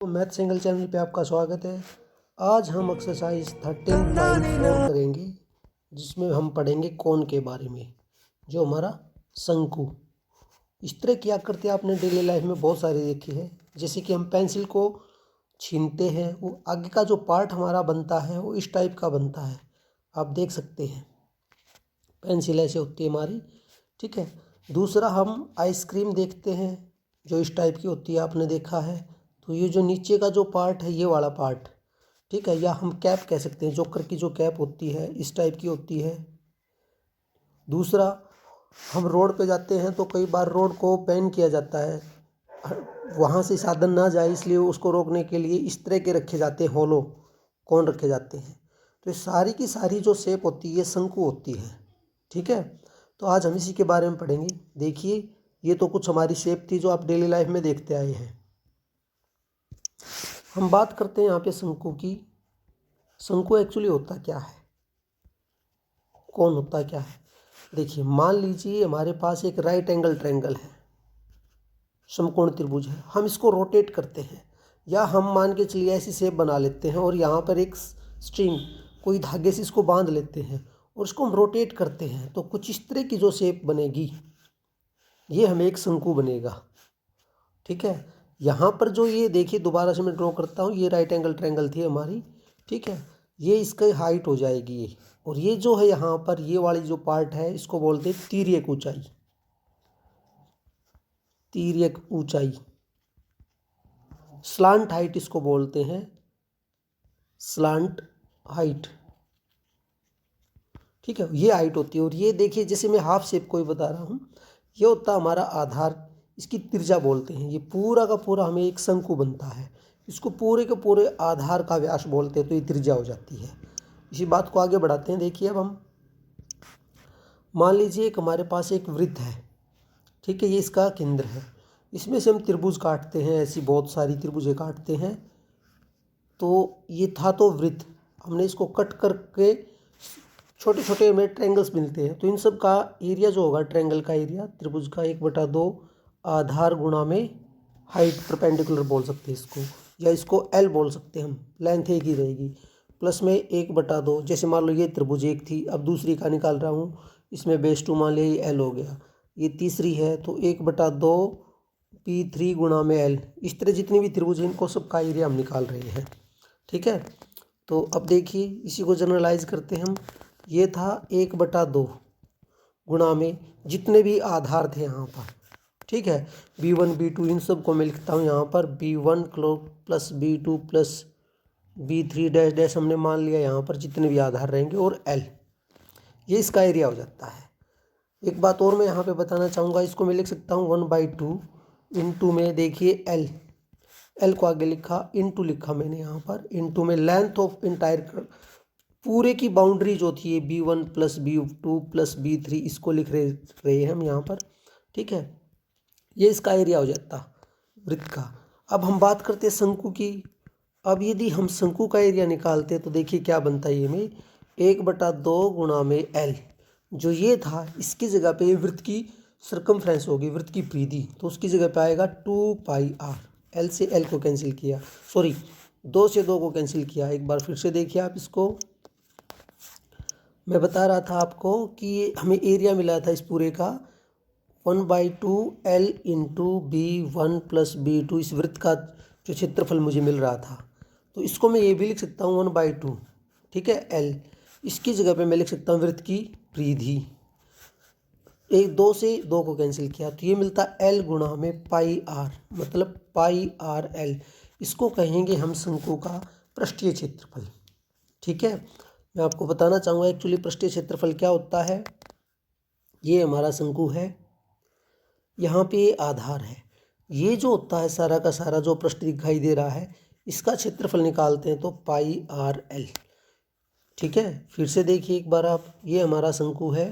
तो math single channel पे आपका स्वागत है। आज हम एक्सरसाइज 13.4 करेंगे, जिसमें हम पढ़ेंगे कोण के बारे में, जो हमारा शंकु। इस तरह किया करते आपने डेली लाइफ में बहुत सारे देखे हैं। जैसे कि हम पेंसिल को छीनते हैं, वो आगे का जो पार्ट हमारा बनता है वो इस टाइप का बनता है। आप देख सकते हैं पेंसिल ऐसे होती है हमारी, ठीक है। दूसरा, हम आइसक्रीम देखते हैं जो इस टाइप की होती है, आपने देखा है। तो ये जो नीचे का जो पार्ट है, ये वाला पार्ट, ठीक है, या हम कैप कह सकते हैं, जोकर की जो कैप होती है इस टाइप की होती है। दूसरा, हम रोड पे जाते हैं तो कई बार रोड को बैन किया जाता है, वहाँ से साधन ना जाए, इसलिए उसको रोकने के लिए इस तरह के रखे जाते हैं, होलो कोण रखे जाते हैं। तो ये सारी की सारी जो शेप होती है शंकु होती है, ठीक है। तो आज हम इसी के बारे में पढ़ेंगे। देखिए, ये तो कुछ हमारी शेप थी जो आप डेली लाइफ में देखते आए हैं। हम बात करते हैं यहाँ पे शंकु की। शंकु एक्चुअली होता क्या है, कौन होता क्या है। देखिए, मान लीजिए हमारे पास एक राइट एंगल ट्रायंगल है, समकोण त्रिभुज है। हम इसको रोटेट करते हैं, या हम मान के चलिए ऐसी शेप बना लेते हैं और यहाँ पर एक स्ट्रिंग, कोई धागे से इसको बांध लेते हैं और इसको हम रोटेट करते हैं, तो कुछ इस तरह की जो शेप बनेगी, ये हमें एक शंकु बनेगा, ठीक है। यहाँ पर जो ये देखिए, दोबारा से मैं ड्रॉ करता हूँ, ये राइट एंगल ट्रायंगल थी हमारी, ठीक है। ये इसकी हाइट हो जाएगी ये, और ये जो है यहाँ पर ये वाली जो पार्ट है, इसको बोलते हैं तिर्यक ऊंचाई। तिर्यक ऊंचाई, स्लांट हाइट इसको बोलते हैं, स्लांट हाइट, ठीक है। ये हाइट होती है। और ये देखिए, जैसे मैं हाफ शेप को ही बता रहा हूँ, ये होता है हमारा आधार, इसकी त्रिज्या बोलते हैं। ये पूरा का पूरा हमें एक शंकु बनता है, इसको पूरे के पूरे आधार का व्यास बोलते हैं, तो ये त्रिज्या हो जाती है। इसी बात को आगे बढ़ाते हैं। देखिए, अब हम मान लीजिए एक हमारे पास एक वृत्त है, ठीक है, ये इसका केंद्र है। इसमें से हम त्रिभुज काटते हैं, ऐसी बहुत सारी त्रिभुजें काटते हैं। तो ये था तो वृत्त, हमने इसको कट करके छोटे छोटे हमें ट्रायंगल्स मिलते हैं। तो इन सब का एरिया जो होगा, ट्रायंगल का एरिया त्रिभुज का 1/2 आधार गुणा में हाइट, परपेंडिकुलर बोल सकते हैं इसको, या इसको एल बोल सकते हैं हम, लेंथ एक ही रहेगी, प्लस में 1/2। जैसे मान लो ये त्रिभुज एक थी, अब दूसरी का निकाल रहा हूँ, इसमें बेस 2 मान लिया, ये एल हो गया। ये तीसरी है तो 1/2 P3 गुणा में एल। इस तरह जितनी भी त्रिभुज हैं, इनको सबका एरिया हम निकाल रहे हैं, ठीक है। तो अब देखिए, इसी को जनरलाइज करते हैं हम। ये था 1/2 गुणा में जितने भी आधार थे यहाँ पर, ठीक है, B1 B2, इन सब को मैं लिखता हूँ यहाँ पर B1 plus B2 plus B3 dash dash, हमने मान लिया यहाँ पर जितने भी आधार रहेंगे, और L, ये इसका एरिया हो जाता है। एक बात और मैं यहाँ पे बताना चाहूँगा, इसको मैं लिख सकता हूँ 1/2 इंटू में, देखिए एल को आगे लिखा, इंटू लिखा मैंने यहाँ पर, इंटू में लेंथ ऑफ इंटायर, पूरे की बाउंड्री जो थी ये B1 plus B2 plus B3, इसको लिख रहे हैं हम यहाँ पर, ठीक है। ये इसका एरिया हो जाता वृत्त का। अब हम बात करते हैं शंकु की। अब यदि हम शंकु का एरिया निकालते हैं तो देखिए क्या बनता है, ये में 1/2 गुणा में एल, जो ये था इसकी जगह पे वृत्त की सर्कमफ्रेंस होगी, वृत्त की परिधि, तो उसकी जगह पे आएगा 2πr। एल से एल को कैंसिल किया, सॉरी 2 से 2 को कैंसिल किया। एक बार फिर से देखिए आप इसको, मैं बता रहा था आपको कि हमें एरिया मिला था इस पूरे का 1/2 L into B1 plus B2, इस वृत्त का जो क्षेत्रफल मुझे मिल रहा था। तो इसको मैं ये भी लिख सकता हूँ 1/2, ठीक है, L। इसकी जगह पे मैं लिख सकता हूँ वृत्त की परिधि, 2 से 2 को कैंसिल किया, तो ये मिलता L गुणा में πr, मतलब πrl। इसको कहेंगे हम शंकु का पृष्ठीय क्षेत्रफल, ठीक है। मैं आपको बताना चाहूँगा एक्चुअली पृष्ठीय क्षेत्रफल क्या होता है। ये हमारा शंकु है, यहाँ पे ये आधार है, ये जो होता है सारा का सारा जो पृष्ठ दिखाई दे रहा है, इसका क्षेत्रफल निकालते हैं तो πrl, ठीक है। फिर से देखिए एक बार आप, ये हमारा शंकु है,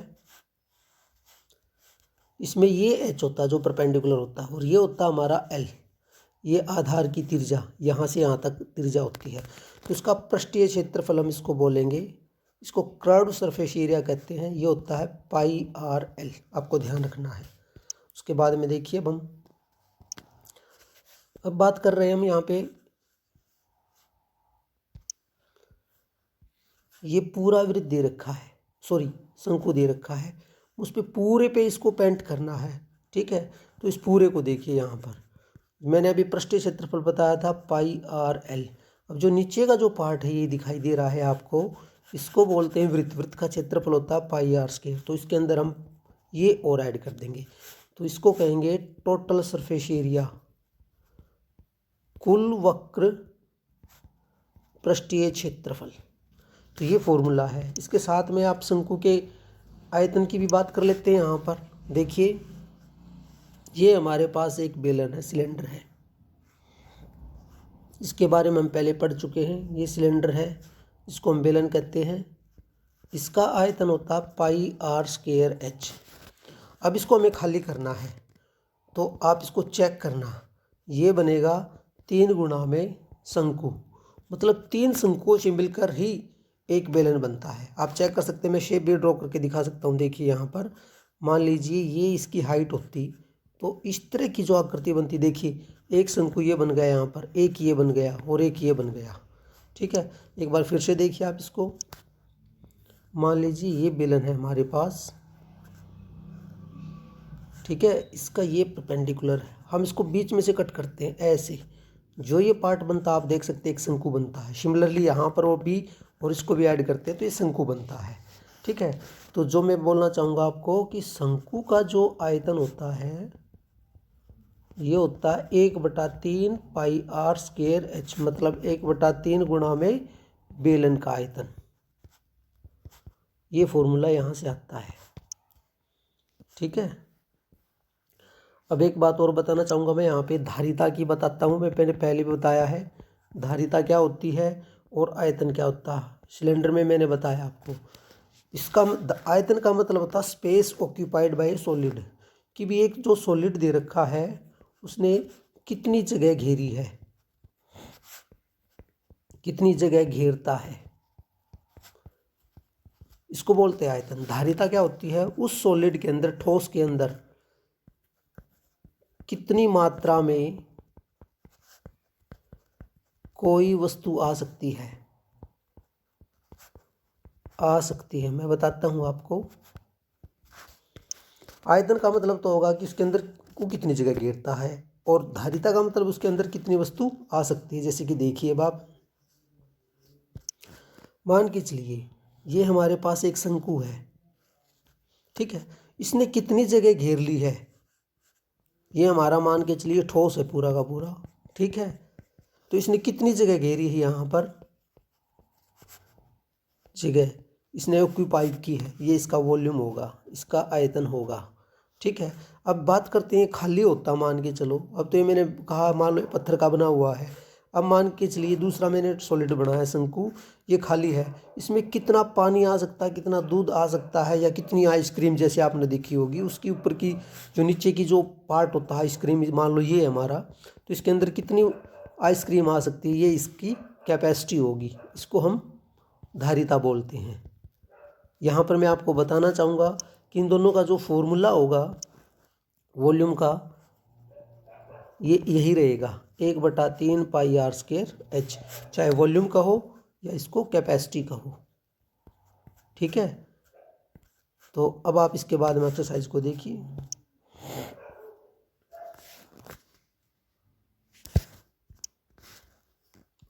इसमें ये h होता है जो परपेंडिकुलर होता है, और ये होता है हमारा l, ये आधार की त्रिज्या, यहाँ से यहाँ तक त्रिज्या होती है। तो इसका पृष्ठीय क्षेत्रफल हम इसको बोलेंगे, इसको कर्व्ड सरफेस एरिया कहते हैं, ये होता है πrl, आपको ध्यान रखना है। उसके बाद में देखिए, अब बात कर रहे हैं हम यहाँ पे ये पूरा वृत्त दे रखा है, सॉरी शंकु दे रखा है, उस पे पूरे पे इसको पेंट करना है। ठीक है, तो इस पूरे को देखिए, यहाँ पर मैंने अभी पृष्ठीय क्षेत्रफल बताया था पाई आर एल। अब जो नीचे का जो पार्ट है ये दिखाई दे रहा है आपको, इसको बोलते हैं वृत्त। वृत्त का क्षेत्रफल होता है पाई आर स्क्वायर। तो इसके अंदर हम ये और ऐड कर देंगे, तो इसको कहेंगे टोटल सरफेस एरिया, कुल वक्र पृष्ठीय क्षेत्रफल। तो ये फॉर्मूला है। इसके साथ में आप शंकु के आयतन की भी बात कर लेते हैं। यहाँ पर देखिए, ये हमारे पास एक बेलन है, सिलेंडर है, इसके बारे में हम पहले पढ़ चुके हैं। ये सिलेंडर है, इसको हम बेलन कहते हैं। इसका आयतन होता है पाई आर स्क्वायर एच। अब इसको हमें खाली करना है, तो आप इसको चेक करना, ये बनेगा 3 गुणा में शंकु, मतलब 3 शंकुओं से मिलकर ही एक बेलन बनता है। आप चेक कर सकते हैं, मैं शेप भी ड्रॉ करके दिखा सकता हूँ। देखिए यहाँ पर मान लीजिए ये इसकी हाइट होती, तो इस तरह की जो आकृति बनती, देखिए एक शंकु ये बन गया, यहाँ पर एक ये बन गया और एक ये बन गया। ठीक है, एक बार फिर से देखिए आप इसको, मान लीजिए ये बेलन है हमारे पास, ठीक है, इसका ये परपेंडिकुलर है, हम इसको बीच में से कट करते हैं ऐसे, जो ये पार्ट बनता है आप देख सकते हैं एक शंकु बनता है। सिमिलरली यहाँ पर वो बी और इसको भी ऐड करते हैं तो ये शंकु बनता है। ठीक है, तो जो मैं बोलना चाहूँगा आपको कि शंकु का जो आयतन होता है ये होता है 1/3 पाई आर स्क्वायर एच, मतलब 1/3 गुणा में बेलन का आयतन। ये फॉर्मूला यहाँ से आता है। ठीक है, अब एक बात और बताना चाहूँगा मैं, यहाँ पे धारिता की बताता हूँ। मैं पहले भी बताया है धारिता क्या होती है और आयतन क्या होता है। सिलेंडर में मैंने बताया आपको, इसका आयतन का मतलब होता है स्पेस ऑक्यूपाइड बाय सॉलिड, कि भी एक जो सॉलिड दे रखा है उसने कितनी जगह घेरी है, कितनी जगह घेरता है, इसको बोलते हैं आयतन। धारिता क्या होती है, उस सॉलिड के अंदर, ठोस के अंदर कितनी मात्रा में कोई वस्तु आ सकती है, मैं बताता हूं आपको। आयतन का मतलब तो होगा कि उसके अंदर को कितनी जगह घेरता है, और धारिता का मतलब उसके अंदर कितनी वस्तु आ सकती है। जैसे कि देखिए अब आप मान के चलिए ये हमारे पास एक शंकु है, ठीक है, इसने कितनी जगह घेर ली है, ये हमारा मान के चलिए ठोस है पूरा का पूरा। ठीक है, तो इसने कितनी जगह घेरी है, यहाँ पर जगह इसने ऑक्यूपाई की है, ये इसका वॉल्यूम होगा, इसका आयतन होगा। ठीक है, अब बात करते हैं खाली होता, मान के चलो, अब तो ये मैंने कहा मान लो पत्थर का बना हुआ है, अब मान के चलिए दूसरा मैंने सॉलिड बनाया है शंकु, ये खाली है, इसमें कितना पानी आ सकता है, कितना दूध आ सकता है, या कितनी आइसक्रीम जैसे आपने देखी होगी, उसकी ऊपर की जो नीचे की जो पार्ट होता है आइसक्रीम, मान लो ये है हमारा, तो इसके अंदर कितनी आइसक्रीम आ सकती है, ये इसकी कैपेसिटी होगी, इसको हम धारिता बोलते हैं। यहाँ पर मैं आपको बताना चाहूँगा कि इन दोनों का जो फॉर्मूला होगा वॉल्यूम का, ये यही रहेगा 1/3 पाई आर स्क्वायर एच, चाहे वॉल्यूम का हो या इसको कैपेसिटी का हो। ठीक है, तो अब आप इसके बाद में एक्सरसाइज को देखिए।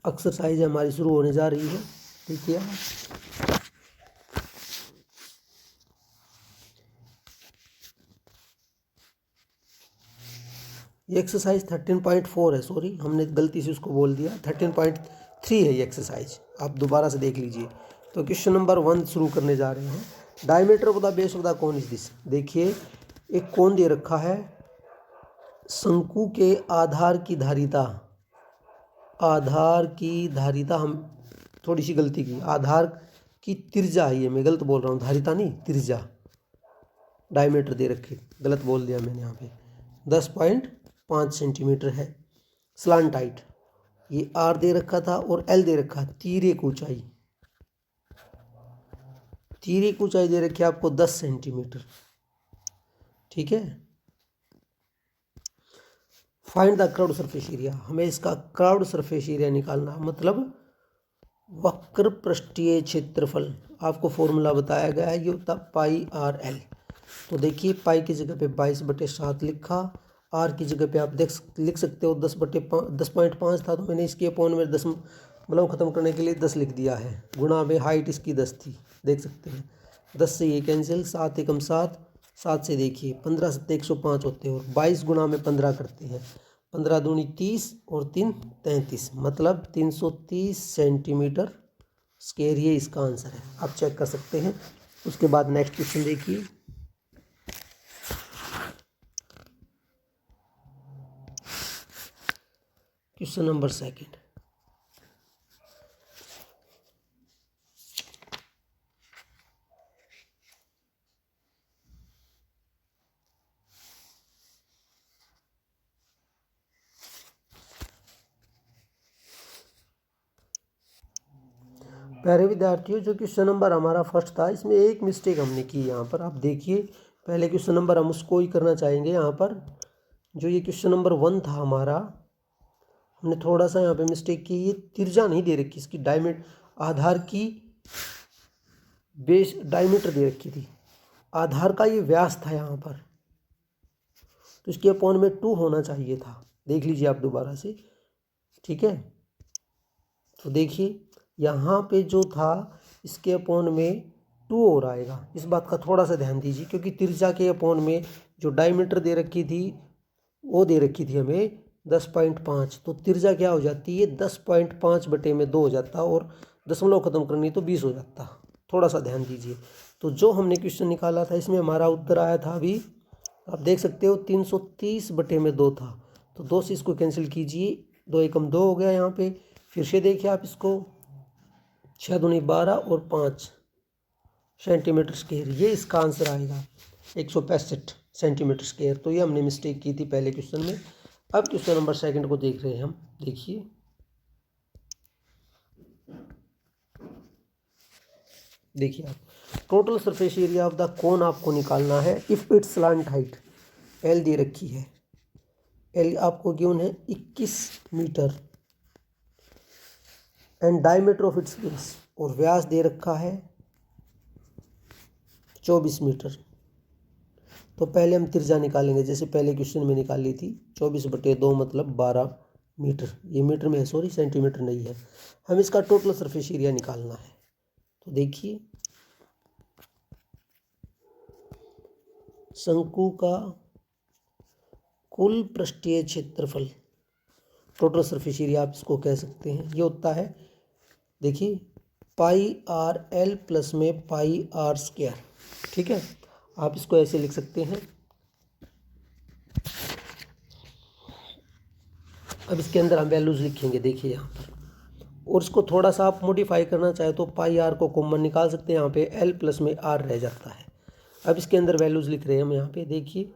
एक्सरसाइज हमारी शुरू होने जा रही है, देखिए ये एक्सरसाइज 13.4 है, सॉरी हमने गलती से उसको बोल दिया, 13.3 है ये एक्सरसाइज, आप दोबारा से देख लीजिए। तो क्वेश्चन नंबर 1 शुरू करने जा रहे हैं। Diameter of the base of the cone is this. देखिए एक कोन दे रखा है, शंकु के आधार की धारिता, हम थोड़ी सी गलती की, आधार की त्रिज्या है, ये मैं गलत बोल रहा हूँ, धारिता नहीं त्रिज्या, डायमीटर दे रखे, गलत बोल दिया मैंने यहाँ पे, 10.5 सेंटीमीटर है। स्लांट हाइट ये आर दे रखा था और एल दे रखा, तिर्यक ऊंचाई दे रखी है आपको 10 सेंटीमीटर। ठीक है, find the crowd surface area, हमें इसका क्राउड सरफेस एरिया निकालना, मतलब वक्र पृष्ठीय क्षेत्रफल आपको फॉर्मूला बताया गया है, ये होता पाई आर एल। तो देखिए पाई की जगह पे 22/7 लिखा, आर की जगह पे आप लिख सकते हो 10.5 था, तो मैंने इसके अपॉन में 10 मतलब ख़त्म करने के लिए 10 लिख दिया है, गुणा में हाइट इसकी 10 थी, देख सकते हैं 10 से ये कैंसिल, 7 एकम 7, 7 से देखिए 15 7 105 होते हैं, और 22 गुणा में 15 करते हैं, 15 दूनी 30 और 3 33, मतलब 330 सेंटीमीटर स्क्वायर, ये इसका आंसर है। आप चेक कर सकते हैं। उसके बाद नेक्स्ट क्वेश्चन देखिए, क्वेश्चन नंबर 2। प्यारे विद्यार्थियों, जो क्वेश्चन नंबर हमारा फर्स्ट था, इसमें एक मिस्टेक हमने की यहाँ पर, आप देखिए। पहले क्वेश्चन नंबर हम उसको ही करना चाहेंगे। यहाँ पर जो ये क्वेश्चन नंबर 1 था हमारा, हमने थोड़ा सा यहाँ पे मिस्टेक की, ये तिरछा नहीं दे रखी, इसकी आधार की बेस डायमीटर दे रखी थी, आधार का ये व्यास था यहाँ पर, तो इसके अपॉन में 2 होना चाहिए था। देख लीजिए आप दोबारा से, ठीक है। तो देखिए यहाँ पे जो था इसके अपॉन में 2 और आएगा, इस बात का थोड़ा सा ध्यान दीजिए, क्योंकि तिरछा के अपॉन में जो डायमीटर दे रखी थी वो दे रखी थी हमें 10.5, तो तिरछा क्या हो जाती है 10.5/2 हो जाता, और दशमलव ख़त्म करनी तो 20 हो जाता। थोड़ा सा ध्यान दीजिए। तो जो हमने क्वेश्चन निकाला था, इसमें हमारा उत्तर आया था, अभी आप देख सकते हो 330/2 था, तो 2 से इसको कैंसिल कीजिए, 2 एकम 2 हो गया यहाँ पे। फिर से देखिए आप इसको, 6 दूनी 12 और 5 सेंटीमीटर स्क्वायर, ये इसका आंसर आएगा 165 सेंटीमीटर स्क्वायर। तो ये हमने मिस्टेक की थी पहले क्वेश्चन में। अब क्वेश्चन नंबर 2 को देख रहे हैं हम, देखिए। देखिए आप, total surface area of the cone आपको निकालना है if its slant height L दे रखी है, एल आपको गिवन है 21 metre, and diameter of its base, और व्यास दे रखा है 24 मीटर। तो पहले हम तिरछा निकालेंगे, जैसे पहले क्वेश्चन में निकाली थी, 24/2 मतलब 12 मीटर, ये मीटर में है, सॉरी सेंटीमीटर नहीं है। हम इसका टोटल सरफेस एरिया निकालना है। तो देखिए, शंकु का कुल पृष्ठीय क्षेत्रफल, टोटल सरफेस एरिया आप इसको कह सकते हैं, ये होता है, देखिए पाई आर एल प्लस में पाई आर स्क्वायर, ठीक है। आप इसको ऐसे लिख सकते हैं। अब इसके अंदर हम वैल्यूज़ लिखेंगे, देखिए यहाँ पर, और इसको थोड़ा सा आप मॉडिफाई करना चाहे तो पाई आर को कॉमन निकाल सकते हैं, यहाँ पे एल प्लस में आर रह जाता है। अब इसके अंदर वैल्यूज़ लिख रहे हैं हम यहाँ पे, देखिए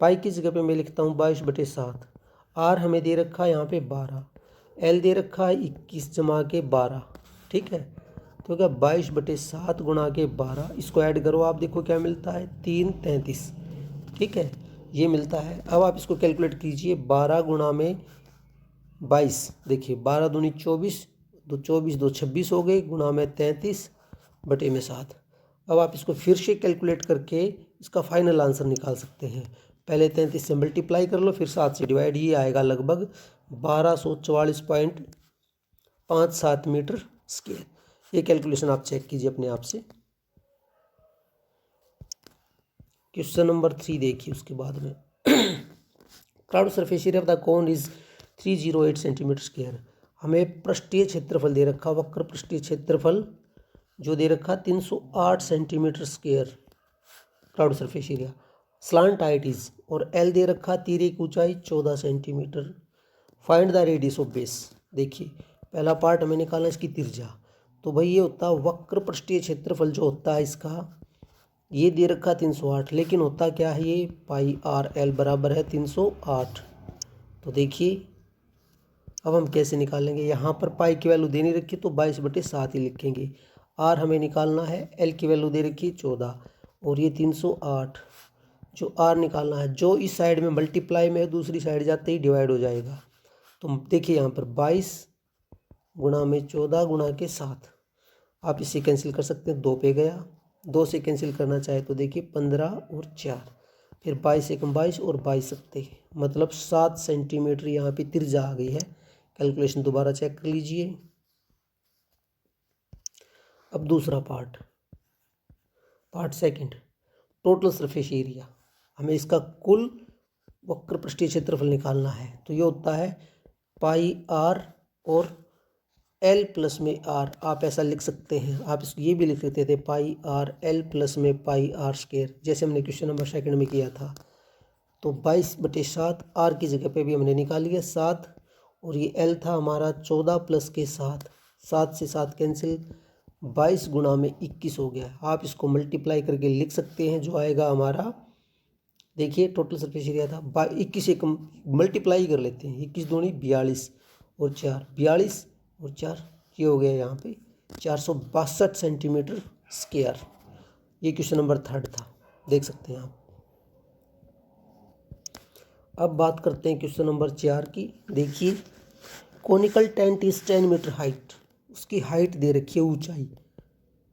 पाई की जगह पे मैं लिखता हूँ 22/7, आर हमें दे रखा है यहाँ पे 12, एल दे रखा है 21 जमा के 12, ठीक है। तो क्या 22/7 गुणा के 12, इसको ऐड करो, आप देखो क्या मिलता है 333, ठीक है, ये मिलता है। अब आप इसको कैलकुलेट कीजिए, 12 गुणा में 22, देखिए 12 दूनी 24, 24 2 26 हो गए, गुणा में 33/7। अब आप इसको फिर से कैलकुलेट करके इसका फाइनल आंसर निकाल सकते हैं। पहले 33 से मल्टीप्लाई कर लो, फिर 7 से डिवाइड, ये आएगा लगभग 1244.57 मीटर स्क्वायर। ये कैलकुलेशन आप चेक कीजिए अपने आप से। क्वेश्चन नंबर 3 देखिए उसके बाद में। Crowd surface area of the cone is 308 centimetre square. हमें पृष्ठीय क्षेत्रफल दे रखा, वक्र पृष्ठीय क्षेत्रफल जो दे रखा 308 centimetre square crowd surface area. Slant height is, और एल दे रखा, तीरे की ऊंचाई 14 centimetre. Find the radius of base. देखिए पहला पार्ट हमें निकालना इसकी तिरछा, तो भाई ये होता है वक्र पृष्ठीय क्षेत्रफल जो होता है इसका, ये दे रखा 308, लेकिन होता क्या है ये पाई आर एल बराबर है 308। तो देखिए अब हम कैसे निकालेंगे, यहाँ पर पाई की वैल्यू देनी रखी तो 22/7 ही लिखेंगे। आर हमें निकालना है, एल की वैल्यू दे रखी 14, और ये 308 जो आर निकालना है, जो इस साइड में मल्टीप्लाई में है दूसरी साइड जाते ही डिवाइड हो जाएगा। तो देखिए यहाँ पर 22 गुणा में 14 गुणा के 7। आप इसे कैंसिल कर सकते हैं, 2 पे गया, 2 से कैंसिल करना चाहे तो देखिए 15 और 4, फिर 22 एकम 22 और 22 सकते, मतलब 7 सेंटीमीटर यहाँ पे त्रिज्या आ गई है। कैलकुलेशन दोबारा चेक कर लीजिए। अब दूसरा part second, total surface area. हमें इसका कुल वक्र पृष्ठीय क्षेत्रफल निकालना है। तो ये होता है पाई आर और एल प्लस में आर। आप ऐसा लिख सकते हैं, आप इसको ये भी लिख सकते थे पाई आर एल प्लस में पाई आर स्क्वायर, जैसे हमने क्वेश्चन नंबर सेकंड में किया था। तो 22/7 आर की जगह पे भी हमने निकाल लिया 7, और ये एल था हमारा 14 प्लस के 7, 7 से 7 कैंसिल, 22 गुणा में 21 हो गया। आप इसको मल्टीप्लाई करके लिख सकते हैं, जो आएगा हमारा, देखिए टोटल सरफेस एरिया था 21 से कम मल्टीप्लाई कर लेते हैं, 21 दूनी 42 और 4, 42 और 4, ये हो गया यहाँ पे 462 सेंटीमीटर स्क्वायर। ये क्वेश्चन नंबर 3 था, देख सकते हैं आप। अब बात करते हैं क्वेश्चन नंबर 4 की। देखिए conical tent is 10 metre height, उसकी हाइट दे रखी है ऊंचाई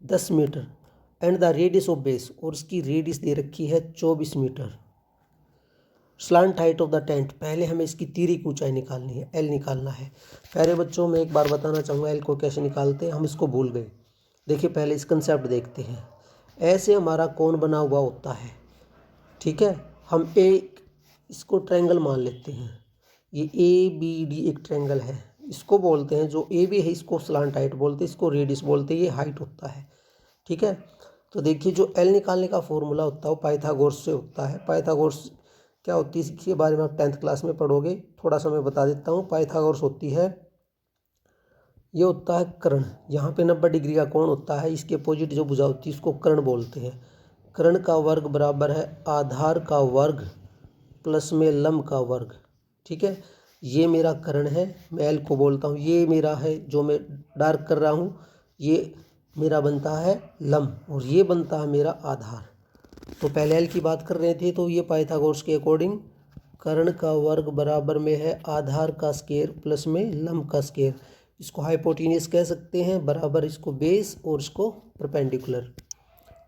10 metre, and the radius of base, और उसकी रेडियस दे रखी है 24 metre. Slant height of the tent, पहले हमें इसकी तिर्यक ऊंचाई निकालनी है, एल निकालना है। प्यारे बच्चों मैं एक बार बताना चाहूँगा एल को कैसे निकालते हैं, हम इसको भूल गए। देखिए पहले इस कंसेप्ट देखते हैं। ऐसे हमारा कोण बना हुआ होता है, ठीक है। हम एक इसको ट्रायंगल मान लेते हैं, ये ए बी डी एक ट्रायंगल है, इसको बोलते हैं, जो ए बी है इसको स्लांट हाइट बोलते हैं, इसको रेडियस बोलते हैं, ये हाइट होता है, ठीक है। तो देखिए जो एल निकालने का फॉर्मूला होता है वो पाइथागोरस से होता है। पाइथागोरस क्या होती है इसके बारे में आप 10th क्लास में पढ़ोगे, थोड़ा सा मैं बता देता हूँ। पाइथागोरस होती है, ये होता है कर्ण, यहाँ पे 90 डिग्री का कोण होता है, इसके अपोजिट जो भुजा होती है इसको कर्ण बोलते हैं। कर्ण का वर्ग बराबर है आधार का वर्ग प्लस में लंब का वर्ग, ठीक है। ये मेरा कर्ण है, मैं एल को बोलता हूँ, ये मेरा है जो मैं डार्क कर रहा हूँ, ये मेरा बनता है लंब, और ये बनता है मेरा आधार। तो पहले एल की बात कर रहे थे, तो ये पाइथागोरस के अकॉर्डिंग कर्ण का वर्ग बराबर में है आधार का स्क्वायर प्लस में लंब का स्क्वायर, इसको हाइपोटेन्यूस कह सकते हैं, बराबर इसको बेस और इसको परपेंडिकुलर।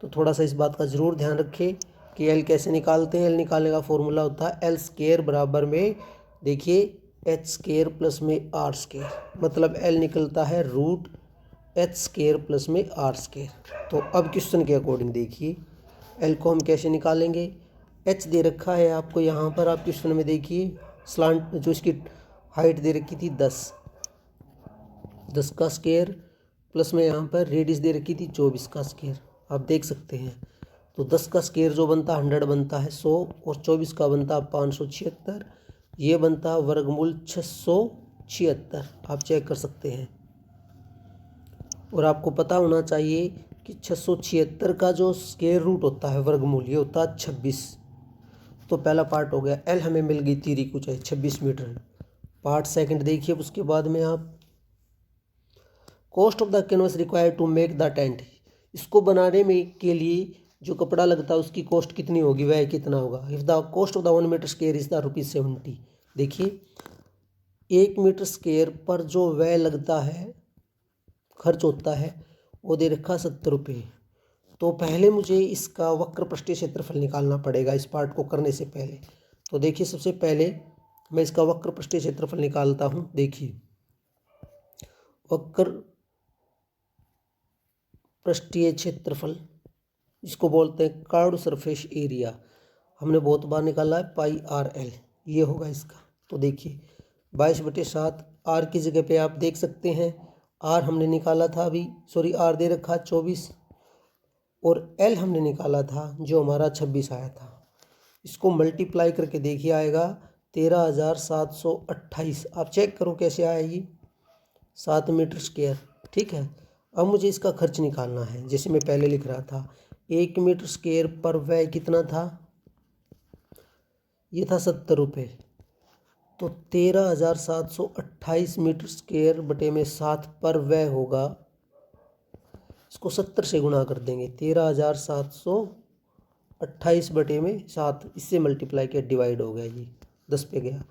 तो थोड़ा सा इस बात का ज़रूर ध्यान रखें कि एल कैसे निकालते हैं। एल निकालने का फॉर्मूला होता है एल स्क्वायर बराबर में, देखिए एच स्क्वायर प्लस में आर स्क्वायर, मतलब एल निकलता है रूट एच स्क्वायर प्लस में आर स्क्वायर। तो अब क्वेश्चन के अकॉर्डिंग देखिए एल को हम कैसे निकालेंगे। एच दे रखा है आपको यहाँ पर, आप क्वेश्चन में देखिए स्लांट जो इसकी हाइट दे रखी थी 10 का स्क्वायर, प्लस में यहाँ पर रेडियस दे रखी थी 24 का स्क्वायर, आप देख सकते हैं। तो 10 का स्क्वायर जो बनता है 100 बनता है 100, और 24 का बनता है 576, ये बनता है वर्गमूल 676, आप चेक कर सकते हैं। और आपको पता होना चाहिए कि 676 का जो स्क्वायर रूट होता है वर्गमूल, ये होता है 26। तो पहला पार्ट हो गया, एल हमें मिल गई तिर्यक ऊंचाई 26 मीटर। पार्ट सेकंड देखिए, उसके बाद में आप cost of the canvas required to make the tent, इसको बनाने में के लिए जो कपड़ा लगता है उसकी कॉस्ट कितनी होगी, वह कितना होगा। If the cost of the 1 metre square is the ₹70, देखिए 1 मीटर स्क्वायर पर जो व्यय लगता है, खर्च होता है, वो दे रखा 70 रुपये। तो पहले मुझे इसका वक्र पृष्ठीय क्षेत्रफल निकालना पड़ेगा इस पार्ट को करने से पहले। तो देखिए सबसे पहले मैं इसका वक्र पृष्ठीय क्षेत्रफल निकालता हूँ। देखिए वक्र पृष्ठीय क्षेत्रफल इसको बोलते हैं कर्व्ड सरफेस एरिया, हमने बहुत बार निकाला है पाई आर एल, ये होगा इसका। तो देखिए 22/7 आर की जगह पे आप देख सकते हैं आर हमने निकाला था अभी, सॉरी आर दे रखा 24, और एल हमने निकाला था जो हमारा 26 आया था। इसको मल्टीप्लाई करके देखिए आएगा 13,728, आप चेक करो कैसे आया ये 7 मीटर स्क्वायर, ठीक है। अब मुझे इसका खर्च निकालना है, जैसे मैं पहले लिख रहा था 1 मीटर स्क्वायर पर व्यय कितना था, ये था 70 रुपये। तो 13,728 मीटर स्क्वायर बटे में 7 पर व्यय होगा, इसको 70 से गुणा कर देंगे, 13,728 बटे में 7, इससे मल्टीप्लाई किया डिवाइड हो गया, ये 10 पे गया,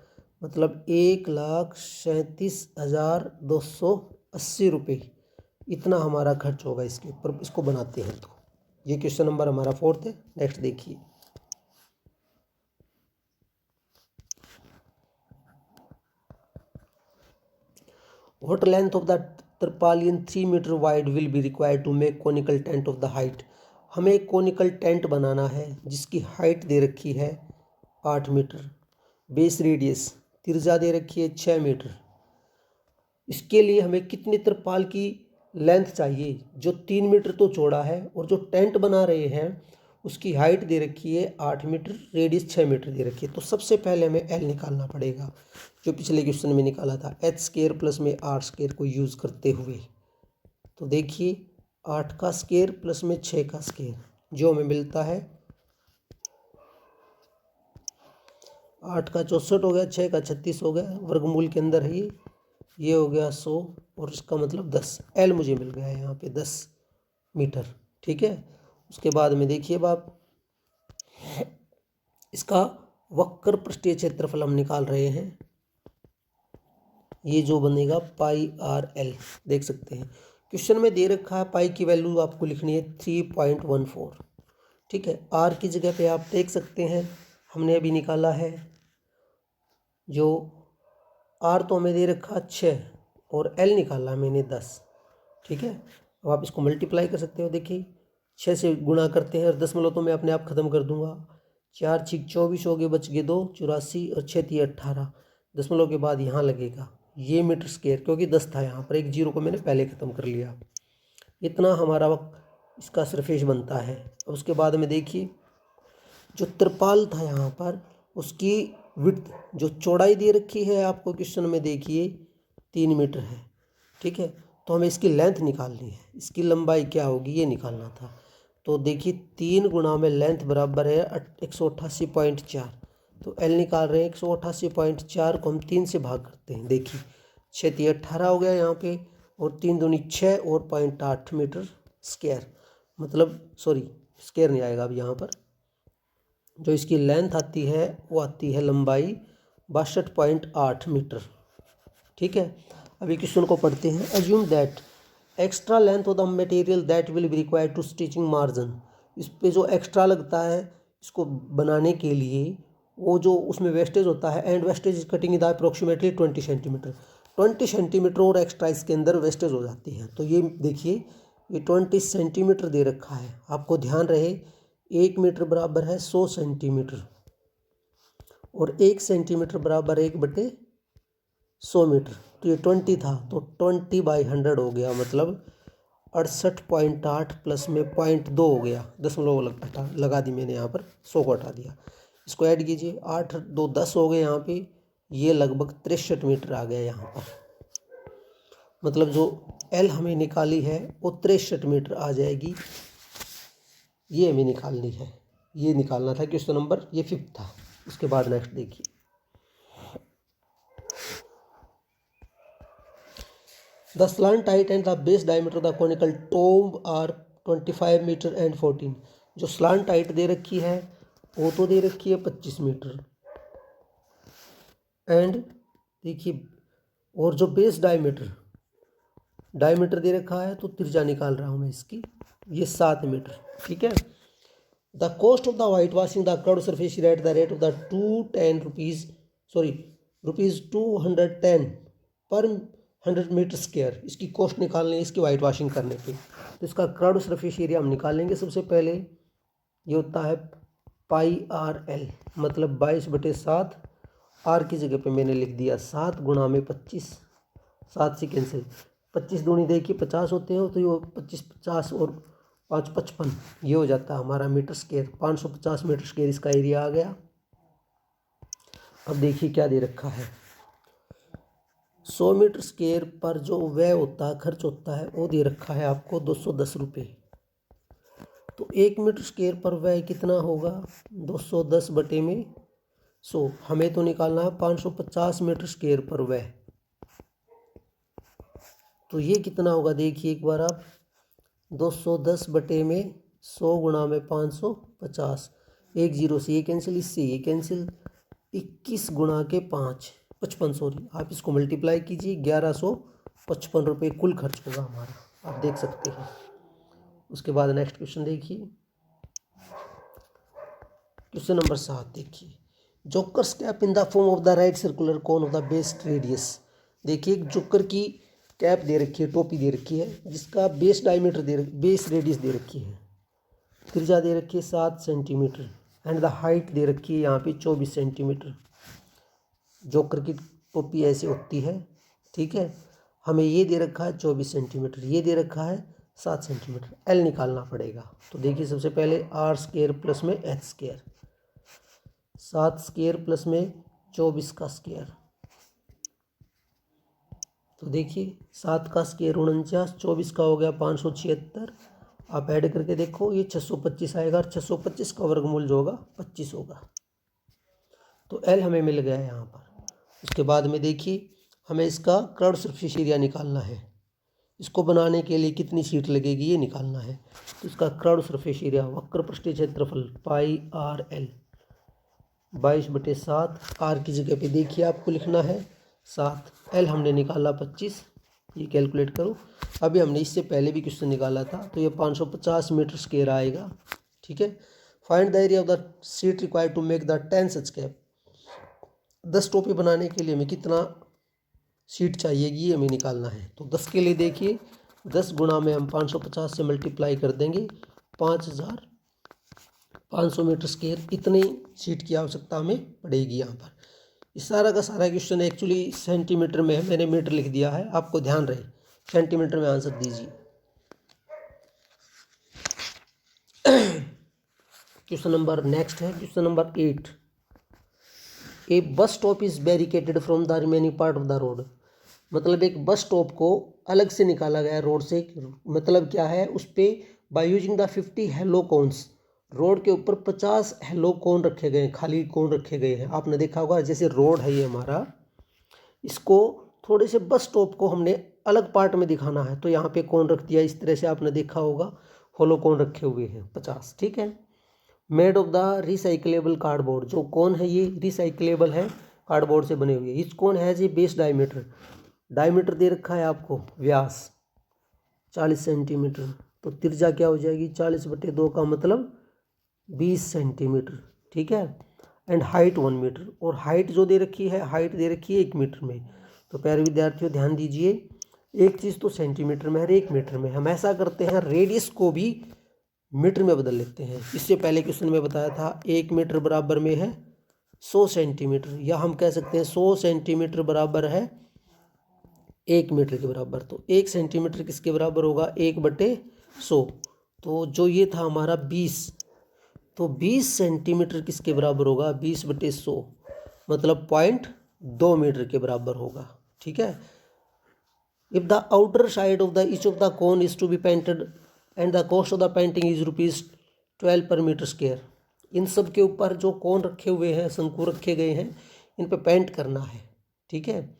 मतलब 1,37,280 ₹80 इतना हमारा खर्च होगा इसके ऊपर, इसको बनाते हैं। तो ये क्वेश्चन नंबर हमारा 4th है। नेक्स्ट देखिए, what length of the tarpaulin 3 metre wide will be required to make conical tent of the height. हमें एक कोनिकल टेंट बनाना है जिसकी हाइट दे रखी है 8 मीटर, बेस रेडियस तिरजा दे रखी है 6 मीटर। इसके लिए हमें कितनी तरपाल की लेंथ चाहिए, जो 3 मीटर तो चौड़ा है, और जो टेंट बना रहे हैं उसकी हाइट दे रखी है 8 मीटर, रेडियस 6 मीटर दे रखी है। तो सबसे पहले हमें एल निकालना पड़ेगा, जो पिछले क्वेश्चन में निकाला था, एच स्क्वायर प्लस में आर स्क्वायर को यूज़ करते हुए। तो देखिए 8 का स्क्वायर प्लस में 6 का स्क्वायर, जो हमें मिलता है 8 का 64 हो गया, 6 का 36 हो गया, वर्गमूल के अंदर है ये हो गया 100, और इसका मतलब 10। एल मुझे मिल गया है यहाँ पे 10 मीटर। ठीक है, उसके बाद में देखिए अब आप इसका वक्र पृष्ठीय क्षेत्रफल हम निकाल रहे हैं, ये जो बनेगा पाई आर एल। देख सकते हैं क्वेश्चन में दे रखा है पाई की वैल्यू आपको लिखनी है 3.14। ठीक है, आर की जगह पे आप देख सकते हैं हमने अभी निकाला है, जो आर तो हमें दे रखा 6 और एल निकाला मैंने 10। ठीक है, अब आप इसको मल्टीप्लाई कर सकते हो। देखिए 6 से गुणा करते हैं और दशमलव तो मैं अपने आप ख़त्म कर दूंगा। 4 6 24 हो गए, बच गए 2, 84 और 6 3 18। दशमलव के बाद यहाँ लगेगा ये मीटर स्क्वायर, क्योंकि 10 था यहाँ पर, एक जीरो को मैंने पहले ख़त्म कर लिया। इतना हमारा वक्त इसका सरफेस बनता है। अब उसके बाद में देखिए जो तिरपाल था यहाँ पर, उसकी विड्थ जो चौड़ाई दे रखी है आपको क्वेश्चन में, देखिए 3 मीटर है। ठीक है, तो हमें इसकी लेंथ निकालनी है, इसकी लंबाई क्या होगी ये निकालना था। तो देखिए 3 गुणा में लेंथ बराबर है 188.4। तो एल निकाल रहे हैं 188.4 को हम 3 से भाग करते हैं। देखिए 6 3 18 हो गया यहाँ पे, और 3 दूनी 6 और 0.8 मीटर स्क्वायर, मतलब सॉरी स्क्वायर नहीं आएगा अब यहाँ पर। जो इसकी लेंथ आती है वो आती है लंबाई 62.8 मीटर। ठीक है, अभी क्वेश्चन को पढ़ते हैं। Assume that extra length of the material that will be required to stitching margin. इस पे जो एक्स्ट्रा लगता है इसको बनाने के लिए, वो जो उसमें वेस्टेज होता है, and wastage is cutting the approximately 20 centimetre. 20 centimetre और एक्स्ट्रा इसके अंदर वेस्टेज हो जाती है। तो ये देखिए ये 20 सेंटीमीटर दे रखा है, आपको ध्यान रहे 1 मीटर बराबर है 100 सेंटीमीटर, और 1 सेंटीमीटर बराबर 1/100 मीटर। तो ये 20 था, तो 20/100 हो गया, मतलब 68.8 प्लस में 0.2 हो गया, दशमलव लगा दी मैंने यहाँ पर, 100 को हटा दिया। इसको ऐड कीजिए, 8 2 10 हो गए यहाँ पे, ये लगभग 63 मीटर आ गया यहाँ पर। मतलब जो एल हमें निकाली है वो 63 मीटर आ जाएगी, ये हमें निकालनी है। ये निकालना था क्वेश्चन नंबर, ये 5th था। उसके बाद नेक्स्ट देखिए, the slant height and the base diameter the conical tomb are 25 metre and 14। जो स्लांट हाइट दे रखी है वो तो दे रखी है 25 मीटर, एंड देखिए और जो बेस डायमीटर दे रखा है, तो त्रिज्या निकाल रहा हूँ मैं इसकी, ये 7 मीटर। ठीक है, the cost of the white washing the curved surface at the rate of the ₹210 पर 100 मीटर स्क्वायर। इसकी कॉस्ट निकालनी है इसकी वाइट वॉशिंग करने पे। तो इसका कर्व्ड सरफेस एरिया हम निकालेंगे। सबसे पहले ये होता है पाई आर एल, मतलब 22/7। आर की जगह पे मैंने लिख दिया 7 गुणा में 25, 7 से कैंसिल, 25 दूनी देखिए 50 होते हो, तो ये 25 50 और 5 55, ये हो जाता है हमारा मीटर स्क्वायर। 550 मीटर स्क्वायर इसका एरिया आ गया। अब देखिए क्या दे रखा है, 100 मीटर स्क्वायर पर जो व्यय होता है, खर्च होता है, वो दे रखा है आपको 210 रुपये। तो 1 मीटर स्क्वायर पर व्यय कितना होगा, 210/100। हमें तो निकालना है 550 मीटर स्क्वायर पर व्यय। तो ये कितना होगा देखिए एक बार आप, 210/100 गुणा में 550, 1 0 से ये कैंसिल, इससे ये कैंसिल, 21 गुणा के 5 55, सॉरी, आप इसको मल्टीप्लाई कीजिए 1100 ₹55 कुल खर्च होगा हमारा, आप देख सकते हैं। उसके बाद नेक्स्ट क्वेश्चन देखिए, क्वेश्चन नंबर 7 देखिए, jokers cap in the form of the right circular cone of the base radius. देखिए एक जोकर की कैप दे रखी है, टोपी दे रखी है, जिसका बेस डायमीटर बेस रेडियस दे रखी है, त्रिज्या दे रखी है 7 सेंटीमीटर एंड द हाइट दे रखी है यहाँ पे 24 सेंटीमीटर। जोकर की टोपी ऐसे उठती है, ठीक है। हमें ये दे रखा है 24 सेंटीमीटर, ये दे रखा है 7 सेंटीमीटर। एल निकालना पड़ेगा। तो देखिए सबसे पहले आर स्क्वायर प्लस में एच स्क्वायर, 7 स्क्वायर प्लस में 24 का स्क्वायर। तो देखिए 7 का स्क्वायर 49, 24 का हो गया 576। आप ऐड करके देखो, ये 625 आएगा और 625 का वर्गमूल जो होगा 25 होगा। तो एल हमें मिल गया है यहाँ पर। उसके बाद में देखिए हमें इसका कर्व्ड सरफेस एरिया निकालना है। इसको बनाने के लिए कितनी शीट लगेगी ये निकालना है। तो इसका कर्व्ड सरफेस एरिया, वक्र पृष्ठीय क्षेत्रफल पाई आर एल 22/7। आर की जगह पे देखिए आपको लिखना है 7, एल हमने निकाला 25, ये कैलकुलेट करो। अभी हमने इससे पहले भी क्वेश्चन निकाला था, तो ये 550 मीटर स्क्वायर आएगा, ठीक है। Find the area of the sheet required to make the 10 such cap. 10 टोपी बनाने के लिए हमें कितना शीट चाहिए ये हमें निकालना है। तो 10 के लिए देखिए 10 गुणा में हम 550 से मल्टीप्लाई कर देंगे, 5500 मीटर स्क्वायर, इतनी शीट की आवश्यकता हमें पड़ेगी यहाँ पर। इस सारा का सारा क्वेश्चन एक्चुअली सेंटीमीटर में है, मैंने मीटर लिख दिया है, आपको ध्यान रहे सेंटीमीटर में आंसर दीजिए। क्वेश्चन नंबर नेक्स्ट है question number 8। A bus stop is barricaded from the remaining part of the road. मतलब एक बस स्टॉप को अलग से निकाला गया है रोड से। मतलब क्या है, उस पर by using the 50 hollow cones, road के ऊपर 50 हेलो कोन रखे गए हैं, खाली कोन रखे गए हैं। आपने देखा होगा जैसे रोड है ये हमारा, इसको थोड़े से बस स्टॉप को हमने अलग पार्ट में दिखाना है, तो यहाँ पे कोन रख दिया इस तरह से, आपने देखा होगा होलो कोन रखे हुए हैं 50, ठीक है। Made of the recyclable cardboard, जो कोन है ये रिसाइकलेबल है, कार्डबोर्ड से बने हुए। इस कोन है जी बेस डायमीटर, डायमीटर दे रखा है आपको, व्यास 40 सेंटीमीटर। तो त्रिज्या क्या हो जाएगी 40/2 का मतलब 20 सेंटीमीटर, ठीक है। एंड हाइट 1 मीटर, और हाइट जो दे रखी है, हाइट दे रखी है 1 मीटर में। तो प्यारे विद्यार्थियों ध्यान दीजिए, एक चीज़ तो सेंटीमीटर में है, 1 मीटर में। हम ऐसा करते हैं रेडियस को भी मीटर में बदल लेते हैं। इससे पहले क्वेश्चन में बताया था 1 मीटर बराबर में है 100 सेंटीमीटर, या हम कह सकते हैं 100 सेंटीमीटर बराबर है 1 मीटर के बराबर। तो 1 सेंटीमीटर किसके बराबर होगा 1/100। तो जो ये था हमारा 20, तो 20 सेंटीमीटर किसके बराबर होगा 20/100, मतलब 0.2 मीटर के बराबर होगा, ठीक है। If the outer side of the each of the cone is to be painted and the cost of the painting is ₹12 per metre square. इन सब के ऊपर जो कोन रखे हुए हैं, शंकु रखे गए हैं, इन पे पेंट करना है, ठीक है।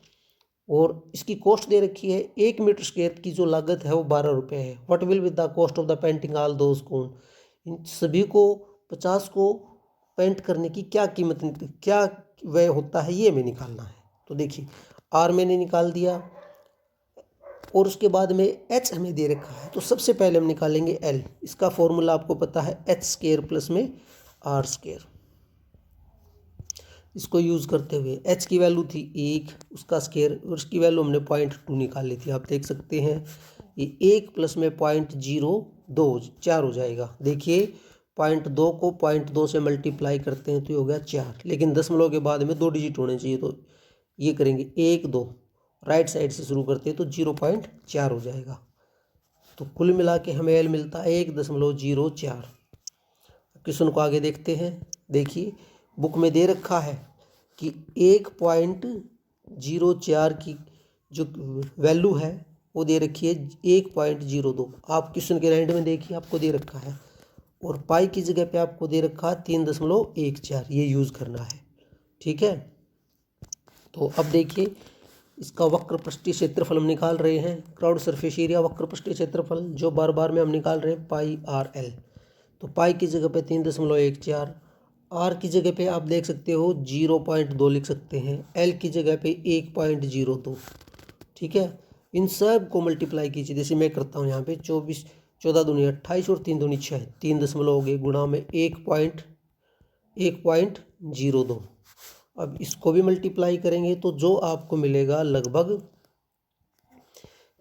और इसकी कॉस्ट दे रखी है 1 मीटर स्क्वायर की जो लागत है वो ₹12 है। What will with the cost of the painting all those cone. इन सभी को 50 को पेंट करने की क्या कीमत, क्या व्यय होता है ये हमें निकालना है। तो देखिए आर मैंने निकाल दिया, और उसके बाद में एच हमें दे रखा है। तो सबसे पहले हम निकालेंगे एल। इसका फॉर्मूला आपको पता है एच स्क्वायर प्लस में आर स्क्वायर। इसको यूज़ करते हुए एच की वैल्यू थी 1, उसका स्क्वायर, और उसकी वैल्यू हमने 0.2 निकाल ली थी। आप देख सकते हैं ये 1 प्लस में 0.02 4 हो जाएगा। देखिए 0.2 को 0.2 से मल्टीप्लाई करते हैं तो ये हो गया 4, लेकिन दशमलव के बाद में 2 डिजिट होने चाहिए। तो ये करेंगे 1 2, राइट साइड से शुरू करते हैं तो 0.4 हो जाएगा। तो कुल मिला के हमें एल मिलता है 1.04। क्वेश्चन को आगे देखते हैं। देखिए बुक में दे रखा है कि 1.04 की जो वैल्यू है वो दे रखी है 1.02। आप क्वेश्चन के एंड में देखिए आपको दे रखा है, और पाई की जगह पे आपको दे रखा है 3.14, ये यूज़ करना है, ठीक है। तो अब देखिए इसका वक्र पृष्ठीय क्षेत्रफल हम निकाल रहे हैं, क्राउड सरफेस एरिया वक्र पृष्ठीय क्षेत्रफल जो बार बार में हम निकाल रहे हैं पाई आर एल। तो पाई की जगह पे 3.14, आर की जगह पे आप देख सकते हो 0.2 लिख सकते हैं, एल की जगह पे 1.02, ठीक है। इन सब को मल्टीप्लाई कीजिए। जैसे मैं करता हूँ यहाँ पे 24, 14 दूनी 28 और 3 दूनी 6, 3 दशमलव हो गए, गुणा में 1.02। अब इसको भी मल्टीप्लाई करेंगे तो जो आपको मिलेगा लगभग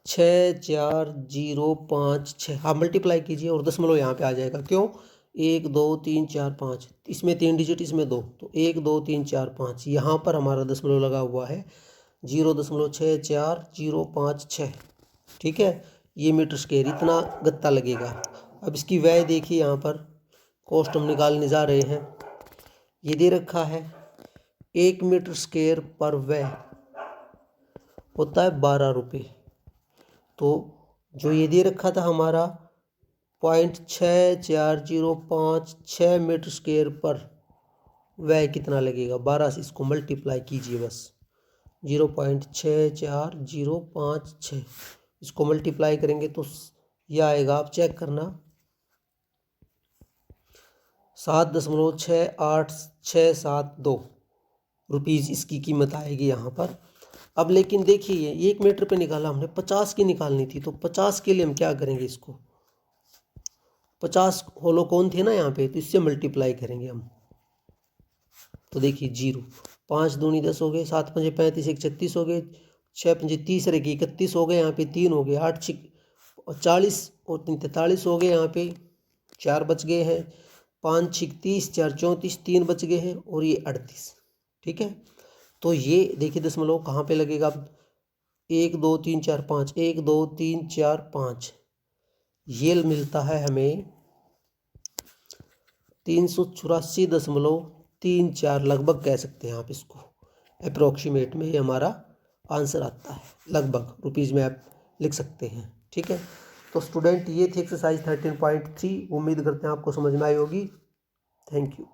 64056। आप मल्टीप्लाई कीजिए और दशमलव यहाँ पे आ जाएगा। क्यों? 1 2 3 4 5, इसमें 3 डिजिट, इसमें 2, तो 1 2 3 4 5 यहाँ पर हमारा दशमलव लगा हुआ है 0.64056। ठीक है, ये मीटर स्क्वायर इतना गत्ता लगेगा। अब इसकी व्यय देखिए, यहाँ पर कॉस्ट हम निकालने जा रहे हैं। ये दे रखा है 1 मीटर स्क्वायर पर व्यय होता है 12 रुपये। तो जो ये दे रखा था हमारा 0.64056 मीटर स्क्वायर पर व्यय कितना लगेगा, 12 से इसको मल्टीप्लाई कीजिए बस। 0.64056 इसको मल्टीप्लाई करेंगे तो यह आएगा, आप चेक करना, 7.68672 रुपीज़ इसकी कीमत आएगी यहाँ पर। अब लेकिन देखिए, 1 मीटर पे निकाला हमने, 50 की निकालनी थी, तो 50 के लिए हम क्या करेंगे, इसको 50 होलो कौन थे ना यहाँ पे, तो इससे मल्टीप्लाई करेंगे हम। तो देखिए 0, 5 दूनी 10 हो गए, 7 पंजे 35, 1 36 हो गए, 6 पंजे 30 रहेगी 31 हो गए, यहाँ पे 3 हो गए, 8 6 40 और 3 43 हो गए, यहाँ पे 4 बच गए हैं, 5 6 30, 4 34, 3 बच गए हैं और ये 38। ठीक है, तो ये देखिए दशमलव कहाँ पे लगेगा। 1 2 3 4 5, 1 2 3 4 5, ये मिलता है हमें 384.34 लगभग कह सकते हैं आप इसको। अप्रोक्सीमेट में ये हमारा आंसर आता है, लगभग रुपीज़ में आप लिख सकते हैं। ठीक है, तो स्टूडेंट ये थी एक्सरसाइज 13.3। उम्मीद करते हैं आपको समझ में आई होगी। Thank you.